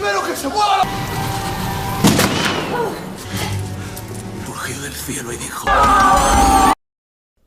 primero que se mueva la... Surgió del cielo y dijo...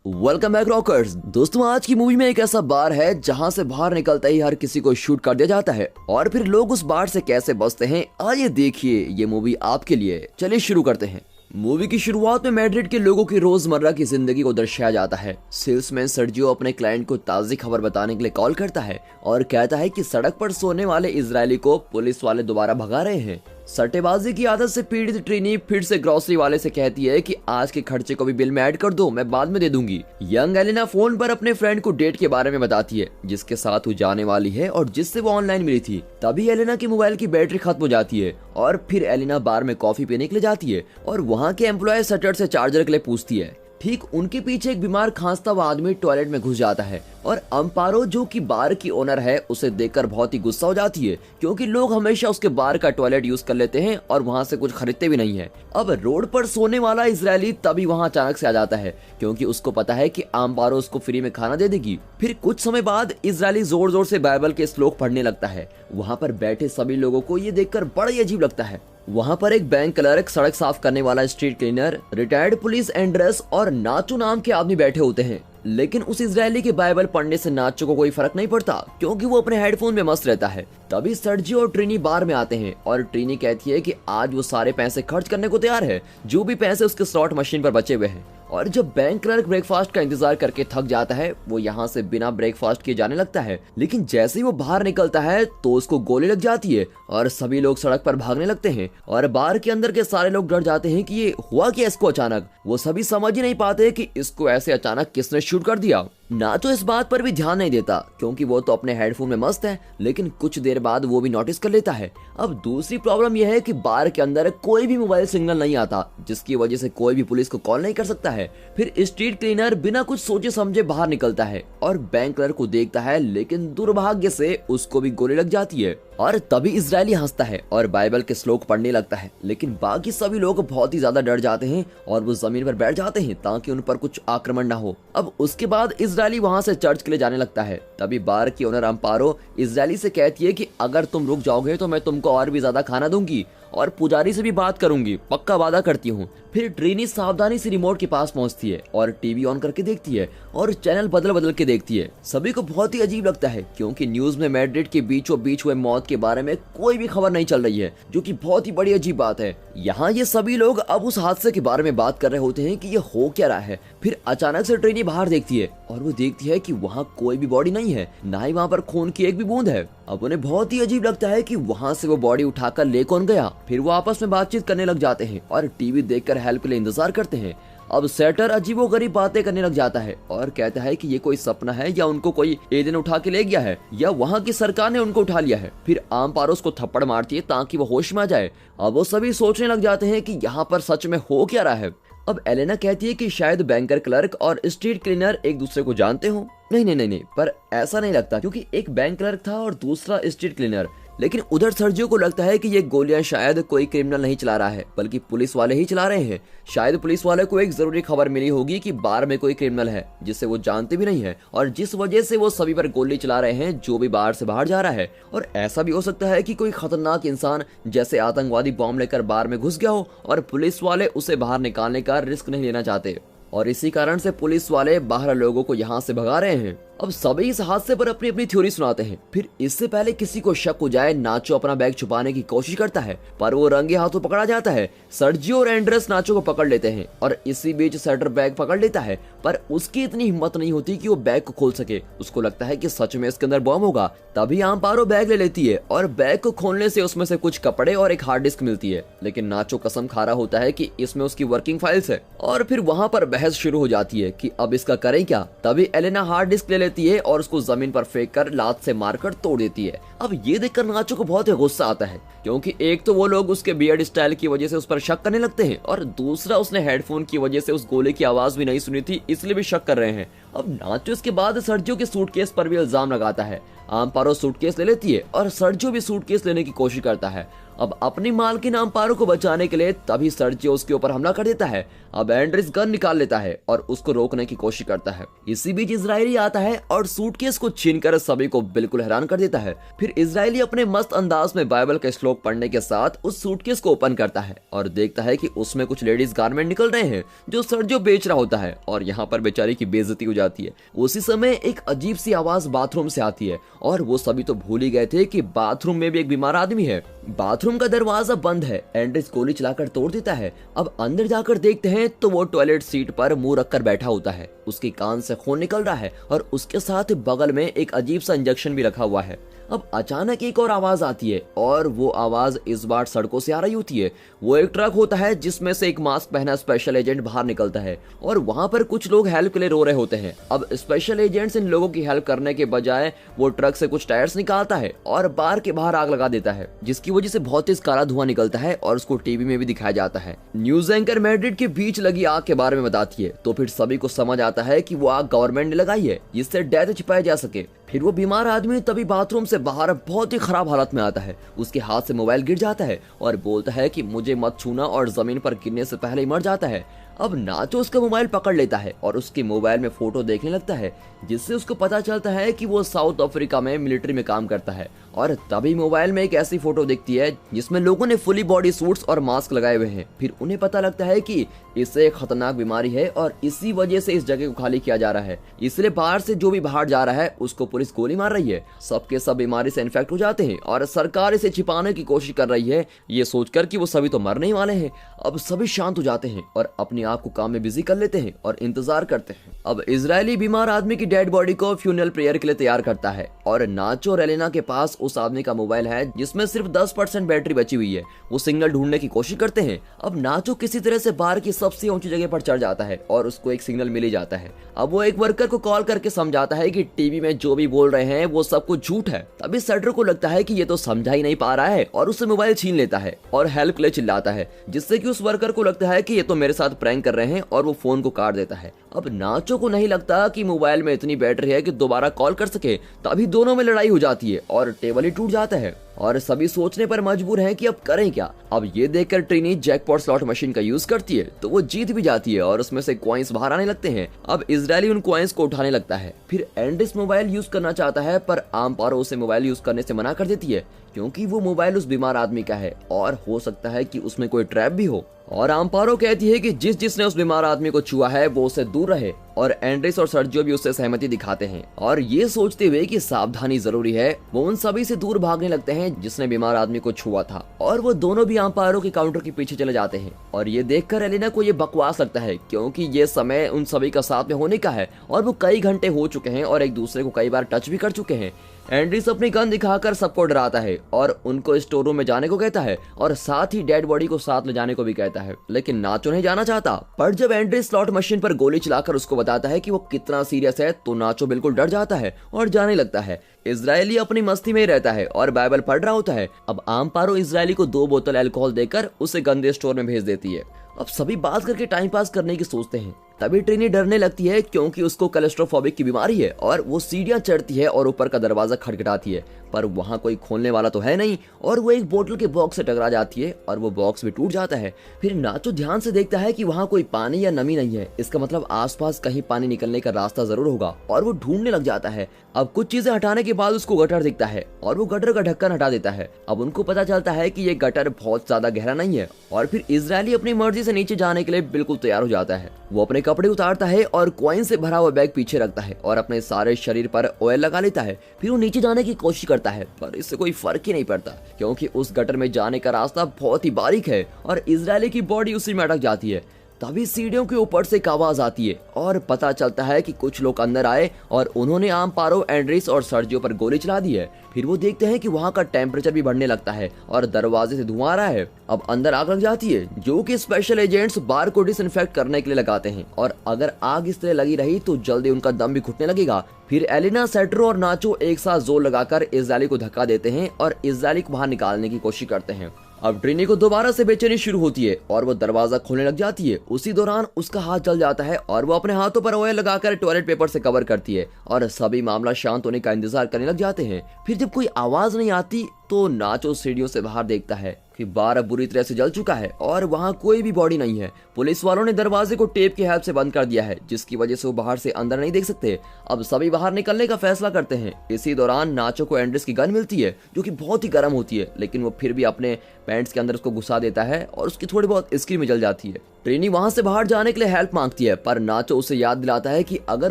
welcome back rockers. दोस्तों, आज की movie में एक ऐसा बार है जहां से बाहर निकलते ही हर किसी को शूट कर दिया जाता है और फिर लोग उस बार से कैसे बचते हैं, आइए देखिए ये मूवी आपके लिए। चलिए शुरू करते हैं। मूवी की शुरुआत में मैड्रिड के लोगों की रोजमर्रा की जिंदगी को दर्शाया जाता है। सेल्समैन सर्जियो अपने क्लाइंट को ताज़ी खबर बताने के लिए कॉल करता है और कहता है कि सड़क पर सोने वाले इजरायली को पुलिस वाले दोबारा भगा रहे हैं। सट्टेबाजी की आदत से पीड़ित ट्रिनी फिर से ग्रोसरी वाले से कहती है कि आज के खर्चे को भी बिल में ऐड कर दो, मैं बाद में दे दूंगी। यंग एलेना फोन पर अपने फ्रेंड को डेट के बारे में बताती है जिसके साथ वो जाने वाली है और जिससे वो ऑनलाइन मिली थी। तभी एलेना की मोबाइल की बैटरी खत्म हो जाती है और फिर एलेना बार में कॉफी पीने के लिए जाती है और वहाँ के एम्प्लॉय सटर से चार्जर के लिए पूछती है। ठीक उनके पीछे एक बीमार खांसता हुआ आदमी टॉयलेट में घुस जाता है और अम्पारो जो कि बार की ओनर है उसे देखकर बहुत ही गुस्सा हो जाती है क्योंकि लोग हमेशा उसके बार का टॉयलेट यूज कर लेते हैं और वहां से कुछ खरीदते भी नहीं है। अब रोड पर सोने वाला इजरायली तभी वहां अचानक से आ जाता है क्योंकि उसको पता है कि अम्पारो उसको फ्री में खाना दे देगी। फिर कुछ समय बाद इजरायली जोर जोर से बाइबल के श्लोक पढ़ने लगता है। वहाँ पर बैठे सभी लोगों को ये देखकर बड़ा ही अजीब लगता है। वहाँ पर एक बैंक क्लर्क, सड़क साफ करने वाला street cleaner, retired police Andres और नाचो नाम के आदमी बैठे होते हैं। लेकिन उस इजरायली के बाइबल पढ़ने से नाचो को कोई फर्क नहीं पड़ता क्योंकि वो अपने हेडफोन में मस्त रहता है। तभी सर्जियो और ट्रिनी बार में आते हैं और ट्रिनी कहती है कि आज वो सारे पैसे खर्च करने को तैयार है जो भी पैसे उसके स्लॉट मशीन पर बचे हुए हैं। और जब बैंक क्लर्क ब्रेकफास्ट का इंतजार करके थक जाता है वो यहाँ से बिना ब्रेकफास्ट किए जाने लगता है। लेकिन जैसे ही वो बाहर निकलता है तो उसको गोली लग जाती है और सभी लोग सड़क पर भागने लगते हैं और बार के अंदर के सारे लोग डर जाते हैं कि ये हुआ क्या इसको अचानक। वो सभी समझ ही नहीं पाते कि इसको ऐसे अचानक किसने शूट कर दिया। नाचो इस बात पर भी ध्यान नहीं देता क्योंकि वो तो अपने हेडफोन में मस्त है, लेकिन कुछ देर बाद वो भी नोटिस कर लेता है। अब दूसरी प्रॉब्लम यह है कि बार के अंदर कोई भी मोबाइल सिग्नल नहीं आता जिसकी वजह से कोई भी पुलिस को कॉल नहीं कर सकता है। फिर स्ट्रीट क्लीनर बिना कुछ सोचे समझे बाहर निकलता है और बैंक क्लर्क को देखता है, लेकिन दुर्भाग्य से उसको भी गोली लग जाती है। और तभी इजरायली हंसता है और बाइबल के श्लोक पढ़ने लगता है, लेकिन बाकी सभी लोग बहुत ही ज्यादा डर जाते हैं और वो जमीन पर बैठ जाते हैं ताकि उन पर कुछ आक्रमण ना हो। अब उसके बाद इजरायली वहां से चर्च के लिए जाने लगता है। तभी बार की ओनर अम्पारो इजरायली से कहती है कि अगर तुम रुक जाओगे तो मैं तुमको और भी ज्यादा खाना दूंगी और पुजारी से भी बात करूंगी, पक्का वादा करती हूँ। फिर ट्रिनी सावधानी से रिमोट के पास पहुंचती है और टीवी ऑन करके देखती है और चैनल बदल बदल के देखती है। सभी को बहुत ही अजीब लगता है क्योंकि न्यूज में मैड्रिड के बीचों बीच हुए मौत के बारे में कोई भी खबर नहीं चल रही है, जो कि बहुत ही बड़ी अजीब बात है। यहाँ ये सभी लोग अब उस हादसे के बारे में बात कर रहे होते हैं कि ये हो क्या रहा है। फिर अचानक से ट्रिनी बाहर देखती है और वो देखती है कि वहाँ कोई भी बॉडी नहीं है, ना ही वहाँ पर खून की एक भी बूंद है। अब उन्हें बहुत ही अजीब लगता है कि वहाँ से वो बॉडी उठाकर ले कौन गया। फिर वो आपस में बातचीत करने लग जाते हैं और टीवी देखकर हेल्प के लिए इंतजार करते हैं। अब सेटर अजीबोगरीब बातें करने लग जाता है और कहता है कि ये कोई सपना है या उनको कोई एलियन उठा के ले गया है या वहाँ की सरकार ने उनको उठा लिया है। फिर अम्पारो उसको थप्पड़ मारती है ताकि वो होश में आ जाए। अब वो सभी सोचने लग जाते हैं कि यहाँ पर सच में हो क्या रहा है। अब एलेना कहती है कि शायद बैंकर क्लर्क और स्ट्रीट क्लीनर एक दूसरे को जानते हो। नहीं, पर ऐसा नहीं लगता क्योंकि एक बैंक क्लर्क था और दूसरा स्ट्रीट क्लीनर। लेकिन उधर सर्जियो को लगता है कि ये गोलियां शायद कोई क्रिमिनल नहीं चला रहा है बल्कि पुलिस वाले ही चला रहे हैं। शायद पुलिस वाले को एक जरूरी खबर मिली होगी कि बार में कोई क्रिमिनल है जिसे वो जानते भी नहीं है और जिस वजह से वो सभी पर गोली चला रहे हैं जो भी बार से बाहर जा रहा है। और ऐसा भी हो सकता है कि कोई खतरनाक इंसान जैसे आतंकवादी बॉम्ब लेकर बार में घुस गया हो और पुलिस वाले उसे बाहर निकालने का रिस्क नहीं लेना चाहते और इसी कारण से पुलिस वाले बाहर लोगों को यहाँ से भगा रहे हैं। अब सभी इस हादसे पर अपनी अपनी थ्योरी सुनाते हैं। फिर इससे पहले किसी को शक हो जाए, नाचो अपना बैग छुपाने की कोशिश करता है पर वो रंगे हाथों पकड़ा जाता है। सर्जियो और एंड्रेस नाचो को पकड़ लेते हैं और इसी बीच सेटर बैग पकड़ लेता है पर उसकी इतनी हिम्मत नहीं होती कि वो बैग को खोल सके। उसको लगता है कि सच में इसके अंदर बम होगा। तभी अम्पारो बैग ले लेती है और बैग को खोलने से उसमें से कुछ कपड़े और एक हार्ड डिस्क मिलती है। लेकिन नाचो कसम खा रहा होता है कि इसमें उसकी वर्किंग फाइल्स है और फिर वहाँ पर बहस शुरू हो जाती है कि अब इसका करें क्या। तभी एलेना हार्ड डिस्क ले लेती है और उसको जमीन पर फेंक कर लात से मारकर तोड़ देती है। अब ये देखकर नाचो को बहुत ही गुस्सा आता है क्योंकि एक तो वो लोग उसके बियर्ड स्टाइल की वजह से उस पर शक करने लगते हैं और दूसरा उसने हेडफोन की वजह से उस गोले की आवाज भी नहीं सुनी थी इसलिए भी शक कर रहे हैं। अब नाचो इसके बाद सर्जियो के सूटकेस पर भी इल्जाम लगाता है। अम्पारो सूटकेस ले लेती है और सर्जियो भी सूटकेस लेने की कोशिश करता है अब अपनी मालकिन अम्पारो को बचाने के लिए तभी सर्जियो उसके ऊपर हमला कर देता है। अब एंड्रिस गन निकाल लेता है और उसको रोकने की कोशिश करता है। इसी बीच इजरायली आता है और सूटकेस को छीनकर सभी को बिल्कुल हैरान कर देता है। फिर इजरायली अपने मस्त अंदाज में बाइबल के श्लोक पढ़ने के साथ उस सूटकेस को ओपन करता है और देखता है कि उसमें कुछ लेडीज गारमेंट निकल रहे हैं जो सर्जियो बेच रहा होता है और यहाँ पर बेचारी की बेइज्जती हो जाती है। उसी समय एक अजीब सी आवाज बाथरूम से आती है और वो सभी तो भूल ही गए थे कि बाथरूम में भी एक बीमार आदमी है। बाथरूम का दरवाजा बंद है। एंड्रिस गोली चलाकर तोड़ देता है। अब अंदर जाकर देखते हैं तो वो टॉयलेट सीट पर मुंह रखकर बैठा होता है। उसके कान से खून निकल रहा है और उसके साथ बगल में एक अजीब सा इंजेक्शन भी रखा हुआ है। अब अचानक एक और आवाज आती है और वो आवाज इस बार सड़कों से आ रही होती है। वो एक ट्रक होता है जिसमें से एक मास्क पहना स्पेशल एजेंट बाहर निकलता है और वहां पर कुछ लोग हेल्प के लिए रो रहे होते हैं। अब स्पेशल एजेंट्स इन लोगों की हेल्प करने के बजाय वो ट्रक से कुछ टायर्स निकालता है और बार के बाहर आग लगा देता है, जिसकी वजह से बहुत तेज काला धुआं निकलता है और उसको टीवी में भी दिखाया जाता है। न्यूज एंकर मैड्रिड के बीच लगी आग के बारे में बताती है तो फिर सभी को समझ आता है कि वो आग गवर्नमेंट ने लगाई है जिससे डेथ छिपाया जा सके। फिर वो बीमार आदमी तभी बाथरूम से बाहर बहुत ही खराब हालत में आता है। उसके हाथ से मोबाइल गिर जाता है और बोलता है कि मुझे मत छूना और जमीन पर गिरने से पहले ही मर जाता है। अब नाचो उसका मोबाइल पकड़ लेता है और उसके मोबाइल में फोटो देखने लगता है, जिससे उसको पता चलता है कि वो साउथ अफ्रीका में मिलिट्री में काम करता है। और तभी मोबाइल में एक ऐसी फोटो दिखती है जिसमें लोगों ने फुली बॉडी सूट्स और मास्क लगाए हुए हैं। फिर उन्हें पता लगता है कि इससे एक खतरनाक बीमारी है और इसी वजह से इस जगह को खाली किया जा रहा है, इसलिए बाहर से जो भी बाहर जा रहा है उसको पुलिस गोली मार रही है। सबके सब बीमारी से इन्फेक्ट हो जाते हैं और सरकार इसे छिपाने की कोशिश कर रही है, ये सोचकर कि वो सभी तो मरने ही वाले हैं। अब सभी शांत हो जाते हैं और अपने आप को काम में बिजी कर लेते हैं और इंतजार करते हैं। अब इजरायली बीमार आदमी की डेड बॉडी को फ्यूनरल प्रेयर के लिए तैयार करता है और नाचो और एलेना के पास उस आदमी का मोबाइल है जिसमें सिर्फ 10% बैटरी बची हुई है। वो सिग्नल ढूंढने की कोशिश करते हैं। अब नाचो किसी तरह से बाहर की सबसे ऊंची जगह पर चढ़ जाता है और उसको एक सिग्नल मिल ही जाता है। अब वो एक वर्कर को कॉल करके समझाता है कि टीवी में जो भी बोल रहे हैं वो सब कुछ झूठ है। तभी सेट्रो को लगता है कि ये तो समझा ही नहीं पा रहा है और उससे मोबाइल छीन लेता है और हेल्प के लिए चिल्लाता है, जिससे कि उस वर्कर को लगता है कि ये तो मेरे साथ प्रैंक कर रहे हैं और वो फोन को काट देता है। अब नाचो को नहीं लगता कि मोबाइल में इतनी बैटरी है कि दोबारा कॉल कर सके, तभी दोनों में लड़ाई हो जाती है और टेबल ही टूट जाता है और सभी सोचने पर मजबूर हैं कि अब करें क्या। अब ये देखकर ट्रिनी जैकपॉट स्लॉट मशीन का यूज करती है तो वो जीत भी जाती है और उसमें से कॉइंस बाहर आने लगते हैं। अब इजरायली उन कॉइंस को उठाने लगता है। फिर एंड्रिस मोबाइल यूज करना चाहता है पर अम्पारो उसे मोबाइल यूज करने से मना कर देती है क्योंकि वो मोबाइल उस बीमार आदमी का है और हो सकता है कि उसमें कोई ट्रैप भी हो। और अम्पारो कहती है कि जिसने उस बीमार आदमी को छुआ है वो उससे दूर रहे और एंड्रिस और सर्जियो भी उससे सहमति दिखाते हैं और ये सोचते हुए कि सावधानी जरूरी है वो उन सभी से दूर भागने लगते हैं जिसने बीमार आदमी को छुआ था और वो दोनों भी अम्पारो के काउंटर के पीछे चले जाते हैं। और ये देखकर एलेना को ये बकवास लगता है क्योंकि ये समय उन सभी का साथ में होने का है और वो कई घंटे हो चुके हैं और एक दूसरे को कई बार टच भी कर चुके हैं। एंड्रिस अपनी गन दिखाकर सबको डराता है और उनको स्टोर रूम में जाने को कहता है और साथ ही डेड बॉडी को साथ ले जाने को भी कहता है, लेकिन नाचो नहीं जाना चाहता। पर जब एंड्रिस स्लॉट मशीन पर गोली चलाकर उसको बताता है कि वो कितना सीरियस है तो नाचो बिल्कुल डर जाता है और जाने लगता है। इजरायली अपनी मस्ती में ही रहता है और बाइबल पढ़ रहा होता है। अब अम्पारो इजरायली को 2 बोतल अल्कोहल देकर उसे गंदे स्टोर में भेज देती है। अब सभी बात करके टाइम पास करने की सोचते हैं। तभी ट्रिनी डरने लगती है क्योंकि उसको कोलेस्ट्रोफोबिक की बीमारी है और वो सीढ़ियां चढ़ती है और ऊपर का दरवाजा खटखटाती है पर वहां कोई खोलने वाला तो है नहीं और वो एक बोतल के बॉक्स से टकरा जाती है और वो बॉक्स भी टूट जाता है। फिर नाचो ध्यान से देखता है कि वहां कोई पानी या नमी नहीं है, इसका मतलब आसपास कहीं पानी निकलने का रास्ता जरूर होगा और वो ढूंढने लग जाता है। अब कुछ चीजें हटाने के बाद उसको गटर दिखता है और वो गटर का ढक्कन हटा देता है। अब उनको पता चलता है कि ये गटर बहुत ज्यादा गहरा नहीं है और फिर इजरायली अपनी मर्जी से नीचे जाने के लिए बिल्कुल तैयार हो जाता है। वो अपने कपड़े उतारता है और कॉइन से भरा हुआ बैग पीछे रखता है और अपने सारे शरीर पर ऑयल लगा लेता है। फिर वो नीचे जाने की कोशिश करता है पर इससे कोई फर्क ही नहीं पड़ता क्योंकि उस गटर में जाने का रास्ता बहुत ही बारीक है और इजरायली की बॉडी उसी में अटक जाती है। तभी सीढ़ियों के ऊपर से एक आवाज आती है और पता चलता है कि कुछ लोग अंदर आए और उन्होंने अम्पारो, एंड्रिस और सर्जियो पर गोली चला दी है। फिर वो देखते हैं कि वहाँ का टेम्परेचर भी बढ़ने लगता है और दरवाजे से धुआं आ रहा है। अब अंदर आग लग जाती है जो कि स्पेशल एजेंट्स बार को डिसइंफेक्ट करने के लिए लगाते हैं और अगर आग इस तरह लगी रही तो जल्दी उनका दम भी घुटने लगेगा। फिर एलेना, सेट्रो और नाचो एक साथ जोर लगाकर इजरायली को धक्का देते हैं और इजरायली को बाहर निकालने की कोशिश करते हैं। अब ट्रिनी को दोबारा से बेचैनी शुरू होती है और वो दरवाजा खोलने लग जाती है। उसी दौरान उसका हाथ जल जाता है और वो अपने हाथों पर ऑयल लगाकर टॉयलेट पेपर से कवर करती है और सभी मामला शांत होने का इंतजार करने लग जाते हैं। फिर जब कोई आवाज नहीं आती तो नाचो सीढ़ियों से बाहर देखता है कि बार अब बुरी तरह से जल चुका है और वहाँ कोई भी बॉडी नहीं है। पुलिस वालों ने दरवाजे को टेप की हेल्प से बंद कर दिया है, जिसकी वजह से वो बाहर से अंदर नहीं देख सकते। अब सभी बाहर निकलने का फैसला करते हैं। इसी दौरान नाचो को एंड्रेस की गन मिलती है, जो कि बहुत ही गर्म होती है, लेकिन वो फिर भी अपने पैंट्स के अंदर उसको घुसा देता है और उसकी थोड़ी बहुत स्क्रीन में जल जाती है। ट्रिनी वहां से बाहर जाने के लिए हेल्प मांगती है, पर नाचो उसे याद दिलाता है कि अगर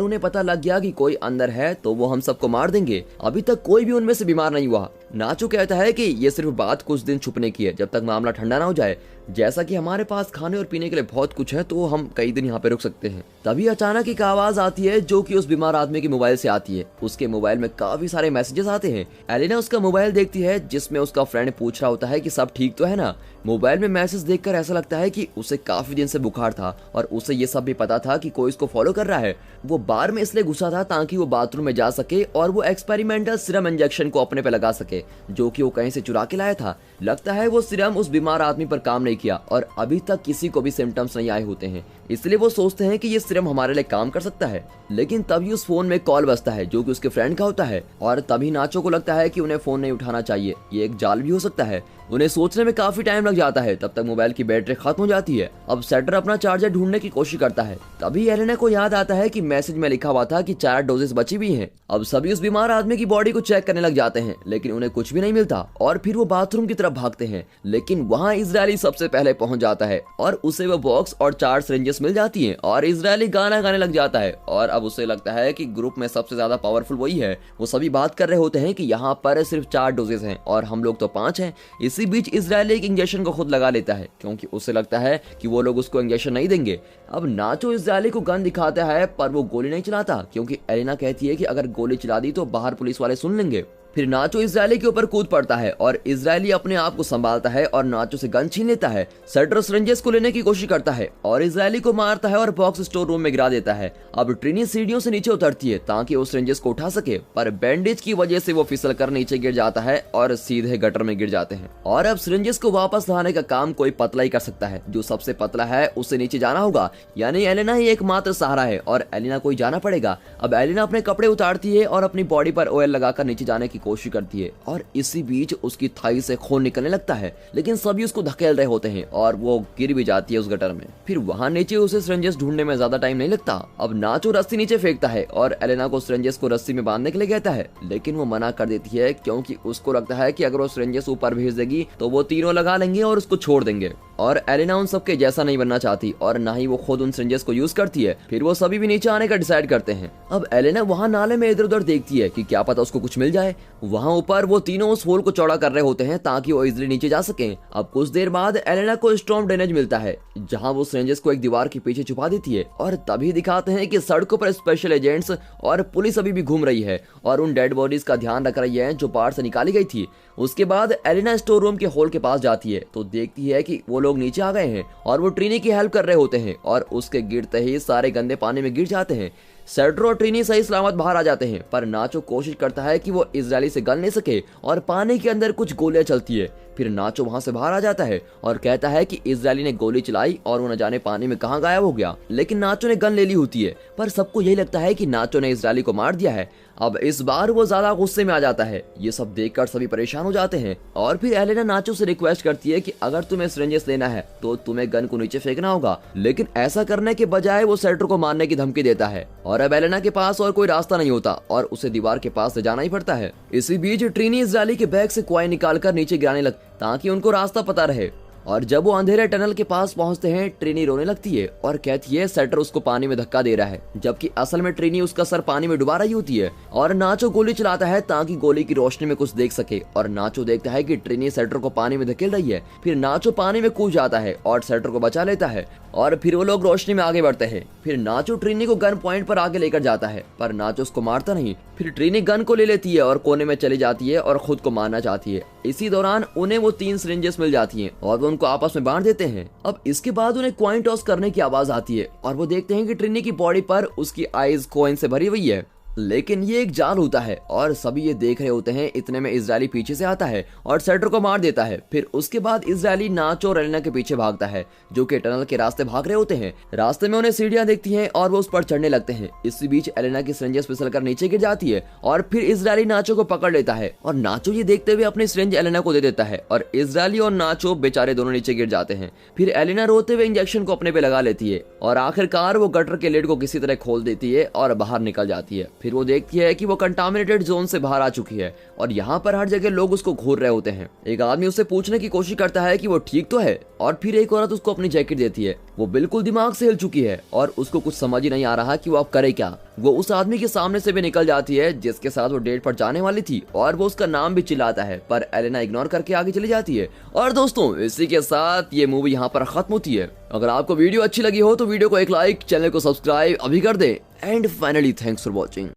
उन्हें पता लग गया कि कोई अंदर है तो वो हम सबको मार देंगे। अभी तक कोई भी उनमें से बीमार नहीं हुआ। नाचो कहता है कि ये सिर्फ बात कुछ दिन छुपने की है, जब तक मामला ठंडा ना हो जाए। जैसा कि हमारे पास खाने और पीने के लिए बहुत कुछ है, तो हम कई दिन यहाँ पे रुक सकते हैं। तभी अचानक एक आवाज आती है, जो कि उस बीमार आदमी के मोबाइल से आती है। उसके मोबाइल में काफी सारे मैसेजेस आते हैं। एलिना उसका मोबाइल देखती है, जिसमें उसका फ्रेंड पूछ रहा होता है कि सब ठीक तो है ना। मोबाइल में मैसेज देखकर ऐसा लगता है कि उसे काफी दिन से बुखार था और उसे ये सब भी पता था कि कोई इसको फॉलो कर रहा है। वो बार में इसलिए घुसा था ताकि वो बाथरूम में जा सके और वो एक्सपेरिमेंटल सीरम इंजेक्शन को अपने पे लगा सके, जो कि वो कहीं से चुरा के लाया था। लगता है वो सीरम उस बीमार आदमी पर काम नहीं किया और अभी तक किसी को भी सिम्टम्स नहीं आए होते हैं, इसलिए वो सोचते हैं कि ये सीरम हमारे लिए काम कर सकता है। लेकिन तभी उस फोन में कॉल बजता है, जो कि उसके फ्रेंड का होता है, और तभी नाचो को लगता है कि उन्हें फोन नहीं उठाना चाहिए, ये एक जाल भी हो सकता है। उन्हें सोचने में काफी टाइम लग जाता है। तब तक मोबाइल की बैटरी खत्म हो जाती है। अब सेटर अपना चार्जर ढूंढने की कोशिश करता है। तभी एलेना को याद आता है कि मैसेज में लिखा हुआ था कि 4 डोजेस बची हुई हैं। अब सभी उस बीमार आदमी की बॉडी को चेक करने लग जाते हैं, लेकिन उन्हें कुछ भी नहीं मिलता और फिर वो बाथरूम की तरफ भागते हैं। लेकिन वहाँ इजरायली सबसे पहले पहुंच जाता है और उसे वो बॉक्स और 4 सिरिंजेस मिल जाती है और इजरायली गाना गाने लग जाता है। और अब उसे लगता है कि ग्रुप में सबसे ज्यादा पावरफुल वही है। वो सभी बात कर रहे होते हैं कि यहाँ पर सिर्फ 4 डोजेस हैं और हम लोग तो 5 हैं। इसी बीच इजरायली एक इंजेक्शन को खुद लगा लेता है, क्योंकि उसे लगता है कि वो लोग उसको इंजेक्शन नहीं देंगे। अब नाचो इजरायली को गन दिखाता है, पर वो गोली नहीं चलाता, क्योंकि एलेना कहती है कि अगर गोली चला दी तो बाहर पुलिस वाले सुन लेंगे। फिर नाचो इजरायली के ऊपर कूद पड़ता है और इजरायली अपने आप को संभालता है और नाचो से गन छीन लेता है। सेटर सिरिंजेस को लेने की कोशिश करता है और इजरायली को मारता है और बॉक्स स्टोर रूम में गिरा देता है। अब ट्रिनी सीढ़ियों से नीचे उतरती है ताकि वो सिरिंजेस को उठा सके, पर बैंडेज की वजह से वो फिसल कर नीचे गिर जाता है और सीधे गटर में गिर जाते हैं। और अब सिरिंजेस को वापस लाने का काम कोई पतला ही कर सकता है। जो सबसे पतला है उसे नीचे जाना होगा, यानी एलेना ही एकमात्र सहारा है और एलेना को ही जाना पड़ेगा। अब एलेना अपने कपड़े उतारती है और अपनी बॉडी पर ऑयल लगाकर नीचे जाने की कोशिश करती है और इसी बीच उसकी थाई से खून निकलने लगता है, लेकिन सभी उसको धकेल रहे होते हैं और वो गिर भी जाती है उस गटर में। फिर वहां नीचे उसे सिरिंजेस ढूंढने में ज्यादा टाइम नहीं लगता। अब नाचो रस्सी नीचे फेंकता है और एलेना को सिरिंजेस को रस्सी में बांधने के लिए कहता है, लेकिन वो मना कर देती है, क्योंकि उसको लगता है कि अगर वो सिरिंजेस ऊपर भेज देगी तो वो तीनों लगा लेंगे और उसको छोड़ देंगे। और एलेना उन सबके जैसा नहीं बनना चाहती और ना ही वो खुद उन सिरिंजेस को यूज करती है। फिर वो सभी भी नीचे आने का डिसाइड करते हैं। अब एलेना वहां नाले में इधर उधर देखती है कि क्या पता उसको कुछ मिल जाए। वहां ऊपर वो तीनों उस होल को चौड़ा कर रहे होते हैं ताकि वो इजिली नीचे जा सकें। अब कुछ देर बाद एलेना को स्टॉर्म ड्रेनेज मिलता है, जहां वो सिरिंजेस को एक दीवार के पीछे छुपा देती है और तभी दिखाते हैं कि सड़कों पर स्पेशल एजेंट्स और पुलिस अभी भी घूम रही है और उन डेड बॉडीज का ध्यान रख रही है जो बाहर से निकाली गई थी। उसके बाद एलेना स्टोर रूम के होल के पास जाती है तो देखती है कि वो लोग नीचे आ गए हैं और वो ट्रिनी की हेल्प कर रहे होते हैं और उसके गिरते ही सारे गंदे पानी में गिर जाते हैं। सेड्रो और ट्रिनी सही सलामत बाहर आ जाते हैं, पर नाचो कोशिश करता है कि वो इजरायली से गल नहीं सके और पानी के अंदर कुछ गोलियां चलती है। फिर नाचो वहां से बाहर आ जाता है और कहता है कि इजरायली ने गोली चलाई और वो न जाने पानी में कहां गायब हो गया। लेकिन नाचो ने गन ले ली होती है, पर सबको यही लगता है कि नाचो ने इजरायली को मार दिया है। अब इस बार वो ज्यादा गुस्से में आ जाता है। ये सब देखकर सभी परेशान हो जाते हैं और फिर एलेना नाचो से रिक्वेस्ट करती है कि अगर तुम्हें सिरिंजेस लेना है तो तुम्हें गन को नीचे फेंकना होगा, लेकिन ऐसा करने के बजाय वो सेटर को मारने की धमकी देता है। और अब एलेना के पास और कोई रास्ता नहीं होता और उसे दीवार के पास ले जाना ही पड़ता है। इसी बीच ट्रिनी इजरायली के बैग से कॉइन निकालकर नीचे गिराने लगती ताकि उनको रास्ता पता रहे। और जब वो अंधेरे टनल के पास पहुंचते हैं, ट्रिनी रोने लगती है और कहती है सेटर उसको पानी में धक्का दे रहा है, जबकि असल में ट्रिनी उसका सर पानी में डुबा रही होती है। और नाचो गोली चलाता है ताकि गोली की रोशनी में कुछ देख सके और नाचो देखता है कि ट्रिनी सेटर को पानी में धकेल रही है। फिर नाचो पानी में कूद जाता है और सेटर को बचा लेता है और फिर वो लोग रोशनी में आगे बढ़ते हैं। फिर नाचो ट्रिनी को गन पॉइंट पर आगे लेकर जाता है, पर नाचो उसको मारता नहीं। फिर ट्रिनी गन को ले लेती है और कोने में चली जाती है और खुद को मारना चाहती है। इसी दौरान उन्हें वो 3 सिरिंजेस मिल जाती हैं और वो उनको आपस में बांट देते हैं। अब इसके बाद उन्हें कॉइन टॉस करने की आवाज आती है और वो देखते हैं कि ट्रिनी की बॉडी पर उसकी आईज कॉइन से भरी हुई है लेकिन ये एक जाल होता है और सभी ये देख रहे होते हैं। इतने में इजरायली पीछे से आता है और सेड्रो को मार देता है। फिर उसके बाद इजरायली नाचो और एलेना के पीछे भागता है, जो कि टनल के रास्ते भाग रहे होते हैं। रास्ते में उन्हें सीढ़ियां देखती हैं और वो उस पर चढ़ने लगते हैं। इसी बीच एलेना की सिरिंज फिसल कर नीचे गिर जाती है और फिर इजरायली नाचो को पकड़ लेता है और नाचो ये देखते हुए अपनी सिरिंज एलेना को दे देता है और इजरायली और नाचो बेचारे दोनों नीचे गिर जाते हैं। फिर एलेना रोते हुए इंजेक्शन को अपने पे लगा लेती है और आखिरकार वो गटर के लिड को किसी तरह खोल देती है और बाहर निकल जाती है। फिर वो देखती है कि वो कंटामिनेटेड जोन से बाहर आ चुकी है और यहाँ पर हर जगह लोग उसको घूर रहे होते हैं। एक आदमी उससे पूछने की कोशिश करता है कि वो ठीक तो है और फिर एक औरत उसको अपनी जैकेट देती है। वो बिल्कुल दिमाग से हिल चुकी है और उसको कुछ समझ ही नहीं आ रहा कि वो अब करे क्या। वो उस आदमी के सामने से भी निकल जाती है जिसके साथ वो डेट पर जाने वाली थी और वो उसका नाम भी चिल्लाता है, पर एलेना इग्नोर करके आगे चली जाती है। और दोस्तों इसी के साथ ये मूवी यहाँ पर खत्म होती है। अगर आपको वीडियो अच्छी लगी हो तो वीडियो को एक लाइक, चैनल को सब्सक्राइब अभी कर दे। And finally thanks for watching.